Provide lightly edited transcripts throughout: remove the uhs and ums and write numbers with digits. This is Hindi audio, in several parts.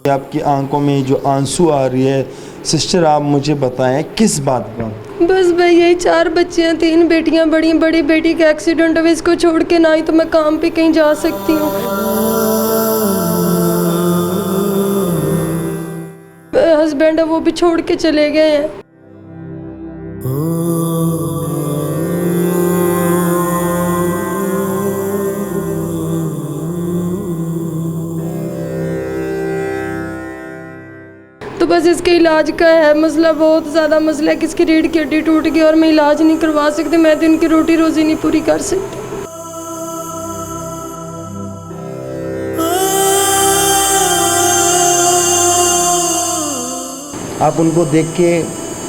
आपकी आंखों में जो आंसू आ रही है सिस्टर, आप मुझे बताएं किस बात पर? बस भाई यही 4 बच्चे हैं, 3 बेटियां, बड़ी बेटी का एक्सीडेंट हुआ, इसको छोड़ के ना ही तो मैं काम पे कहीं जा सकती हूँ। हस्बैंड है वो भी छोड़ के चले गए हैं। तो बस इसके इलाज का है मसला, बहुत ज़्यादा मसला है कि इसकी रीढ़ की हड्डी टूट गई और मैं इलाज नहीं करवा सकती, मैं तो इनकी रोटी रोज़ी नहीं पूरी कर सकती। आप उनको देख के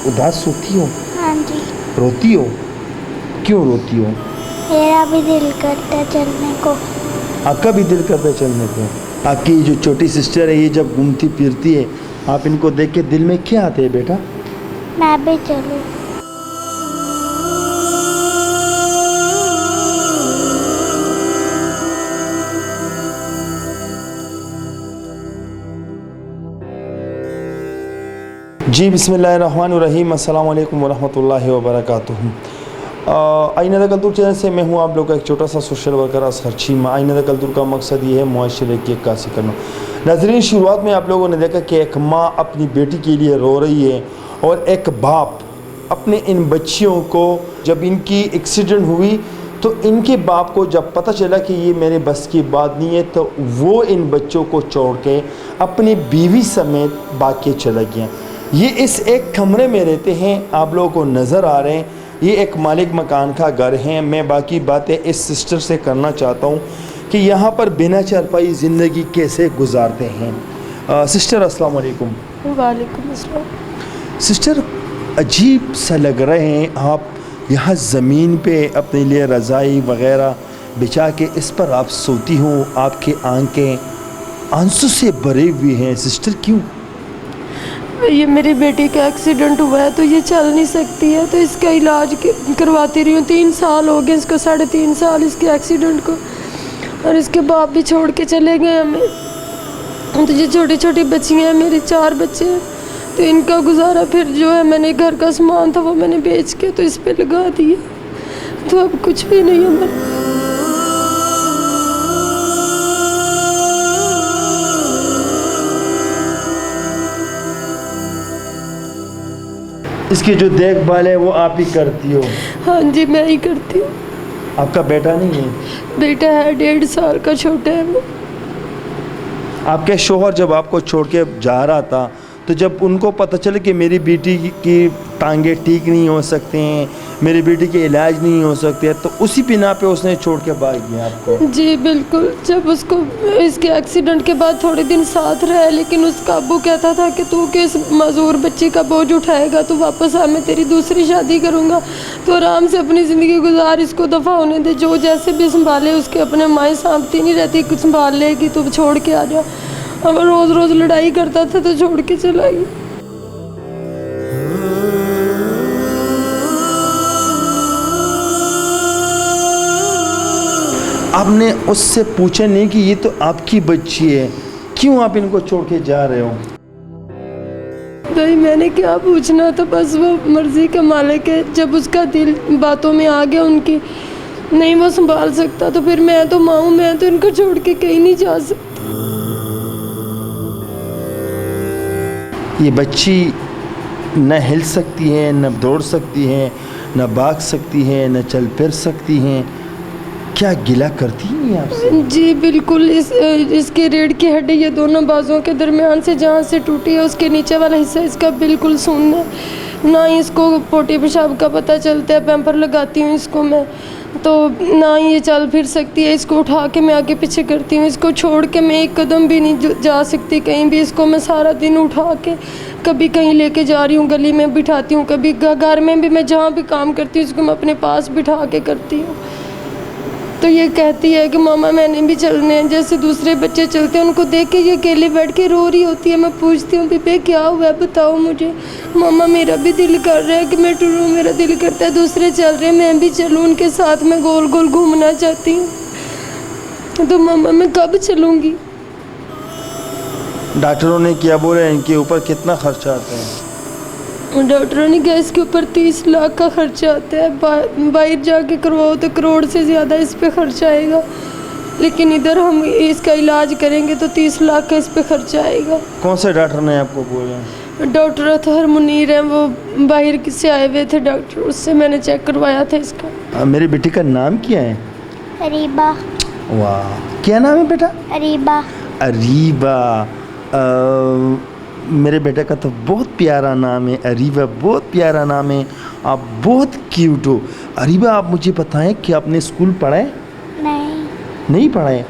उदास होती हो? हाँ जी। रोती हो? क्यों रोती हो? मेरा भी दिल करता है चलने को। आपका भी दिल करता है चलने को? आपकी जो छोटी सिस्टर है ये जब घूमती फिरती है, आप इनको देख के दिल में क्या आते हैं बेटा? मैं भी चलूँ। जी बिस्मिल्लाहिर्रहमानिर्रहीम, अस्सलाम वालेकुम वरहमतुल्लाहि वबरकातुहू। आईना द कल्तुर चैनल से मैं हूँ आप लोग का एक छोटा सा सोशल वर्कर असगर चीमा। आईना द कल्तुर का मकसद ये है मुआशरे की अक्कासी करना। नाज़रीन, शुरुआत में आप लोगों ने देखा कि एक माँ अपनी बेटी के लिए रो रही है और एक बाप अपने इन बच्चियों को, जब इनकी एक्सीडेंट हुई तो इनके बाप को जब पता चला कि ये मेरे बस की बात नहीं है, तो वो इन बच्चों को छोड़ के अपनी बीवी समेत भाग के चला गया। ये इस एक कमरे में रहते हैं, आप लोगों को नज़र आ रहे हैं, ये एक मालिक मकान का घर है। मैं बाकी बातें इस सिस्टर से करना चाहता हूँ कि यहाँ पर बिना चारपाई ज़िंदगी कैसे गुजारते हैं। सिस्टर अस्सलाम वालेकुम। वालेकुम अस्सलाम। सिस्टर, अजीब सा लग रहे हैं आप यहाँ ज़मीन पे अपने लिए रज़ाई वग़ैरह बिछा के इस पर आप सोती हो, आपके आंखें आंसू से भरे हुए हैं। सिस्टर क्यों? ये मेरी बेटी का एक्सीडेंट हुआ है तो ये चल नहीं सकती है, तो इसका इलाज करवाती रही हूँ। 3 साल हो गए इसको, 3.5 साल इसके एक्सीडेंट को, और इसके बाप भी छोड़ के चले गए हमें। तो ये छोटी छोटी बच्चियाँ हैं, मेरे 4 बच्चे हैं, तो इनका गुजारा फिर जो है मैंने घर का सामान था वो मैंने बेच के तो इस पे लगा दिया, तो अब कुछ भी नहीं है मेरा। इसकी जो देखभाल है वो आप ही करती हो? हाँ जी, मैं ही करती हूँ। आपका बेटा नहीं है? बेटा है, 1.5 साल का, छोटा है वो। आपके शोहर जब आपको छोड़ के जा रहा था तो जब उनको पता चला कि मेरी बेटी की टांगे ठीक नहीं हो सकते हैं, मेरी बेटी के इलाज नहीं हो सकते हैं, तो उसी बिना पे उसने छोड़ के भाग गया आपको? जी बिल्कुल। जब उसको इसके एक्सीडेंट के बाद थोड़े दिन साथ रहे, लेकिन उसका अब्बू कहता था कि तू किस मजदूर बच्ची का बोझ उठाएगा, तो वापस आ, मैं तेरी दूसरी शादी करूँगा, तो आराम से अपनी ज़िंदगी गुजार, इसको दफ़ा होने दे, जो जैसे भी संभाले, उसके अपने माएँ सांभती नहीं रहती, कुछ संभाल लेगी, तो छोड़ के आ जा। अब रोज़ रोज़ लड़ाई करता था तो छोड़ के चला गया। आपने उससे पूछा नहीं कि ये तो आपकी बच्ची है, क्यों आप इनको छोड़ के जा रहे हो? भाई मैंने क्या पूछना था, बस वो मर्जी का मालिक है। जब उसका दिल बातों में आ गया उनकी, नहीं वो संभाल सकता, तो फिर मैं तो माँ हूँ, मैं तो इनको छोड़ के कहीं नहीं जा सकती। ये बच्ची न हिल सकती है, न दौड़ सकती है, न भाग सकती है, न चल फिर सकती हैं, क्या गिला करती है आपसे? जी बिल्कुल। इसकी रीढ़ की हड्डी ये दोनों बाजुओं के दरमियान से जहाँ से टूटी है, उसके नीचे वाला हिस्सा इसका बिल्कुल सुन्न है, ना ही इसको पोटी पेशाब का पता चलता है। पैम्पर लगाती हूँ इसको मैं, तो ना ही ये चल फिर सकती है। इसको उठा के मैं आगे पीछे करती हूँ, इसको छोड़ के मैं एक कदम भी नहीं जा सकती कहीं भी। इसको मैं सारा दिन उठा के कभी कहीं लेके जा रही हूँ, गली में बिठाती हूँ, कभी घर में भी, मैं जहाँ भी काम करती हूँ इसको मैं अपने पास बिठा के करती हूँ। तो ये कहती है कि मामा मैंने भी चलने हैं, जैसे दूसरे बच्चे चलते हैं उनको देख के ये अकेले बैठ के रो रही होती है। मैं पूछती हूँ बेबे क्या हुआ है, बताओ मुझे। मामा मेरा भी दिल कर रहा है कि मैं टूरूँ, मेरा दिल करता है दूसरे चल रहे हैं मैं भी चलूँ उनके साथ, मैं गोल गोल घूमना चाहती हूँ। तो मामा मैं कब चलूँगी? डॉक्टरों ने क्या बोला, इनके ऊपर कितना खर्चा आता है? डॉक्टरों ने कहा इसके ऊपर 30 लाख का खर्चा आता है। बाहर जाके करवाओ तो करोड़ से ज़्यादा इस पे खर्चा आएगा, लेकिन इधर हम इसका इलाज करेंगे तो 30 लाख का इस पे खर्चा आएगा। कौन से डॉक्टर ने आपको बोला? डॉक्टर अतहर मुनीर हैं, वो बाहर से आए हुए थे डॉक्टर, उससे मैंने चेक करवाया था इसका। मेरी बेटी का नाम क्या है? अरीबा। वाह, क्या नाम है बेटा? अरीबा। अरीबा। मेरे बेटे का तो बहुत प्यारा नाम है, अरीबा, बहुत प्यारा नाम है। आप बहुत क्यूट हो। अरीबा, आप मुझे बताएं कि आपने स्कूल पढ़ा है? नहीं पढ़ा है?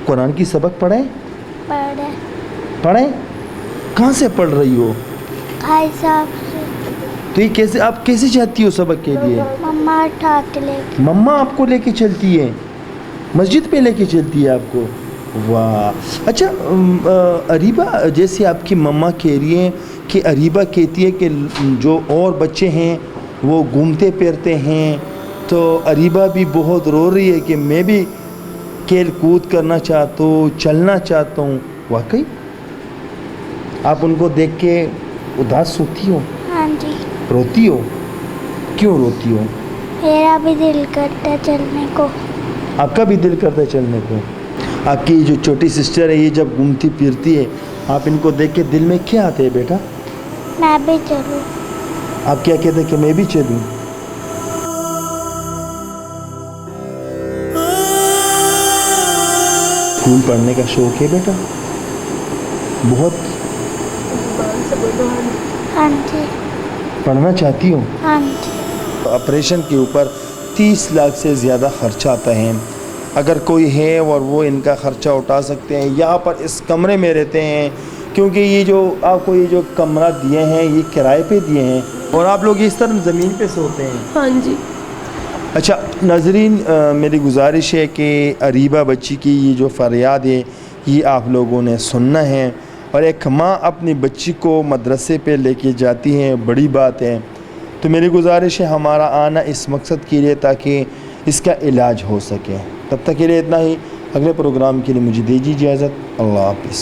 कुरान की सबक पढ़े? पढ़े? कहाँ से पढ़ रही हो? भाई साहब से। तो ये कैसे, आप कैसे जाती हो सबक के लिए? मम्मा उठा के लेके। मम्मा आपको लेके चलती है, मस्जिद पे लेके चलती है आपको? वाह। अच्छा अरीबा, जैसे आपकी मम्मा कह रही है कि अरीबा कहती है कि जो और बच्चे हैं वो घूमते फिरते हैं, तो अरीबा भी बहुत रो रही है कि मैं भी खेल कूद करना चाहता हूँ, चलना चाहता हूँ। वाकई आप उनको देख के उदास होती हो? हाँ जी। रोती हो? क्यों रोती हो? मेरा भी दिल करता है चलने को। आपका भी दिल करता है चलने को? आपकी जो छोटी सिस्टर है, ये जब घूमती फिरती है, आप इनको देख के दिल में क्या आते हैं बेटा? मैं भी चलूँ। आप क्या कहते हैं कि मैं भी चलूँ? स्कूल पढ़ने का शौक है बेटा? बहुत? हाँ जी। पढ़ना चाहती हो? हाँ जी। ऑपरेशन के ऊपर 30 लाख से ज़्यादा खर्चा आता है। अगर कोई है और वो इनका ख़र्चा उठा सकते हैं, यहाँ पर इस कमरे में रहते हैं, क्योंकि ये जो आपको ये जो कमरा दिए हैं ये किराए पे दिए हैं, और आप लोग इस तरह ज़मीन पे सोते हैं? हाँ जी। अच्छा नाज़रीन, मेरी गुजारिश है कि अरीबा बच्ची की ये जो फरियाद है ये आप लोगों ने सुनना है, और एक माँ अपनी बच्ची को मदरसे पे लेके जाती है, बड़ी बात है। तो मेरी गुजारिश है हमारा आना इस मकसद के लिए ताकि इसका इलाज हो सके। तब तक के लिए इतना ही। अगले प्रोग्राम के लिए मुझे दीजिए इजाज़त। अल्लाह हाफ़िज़।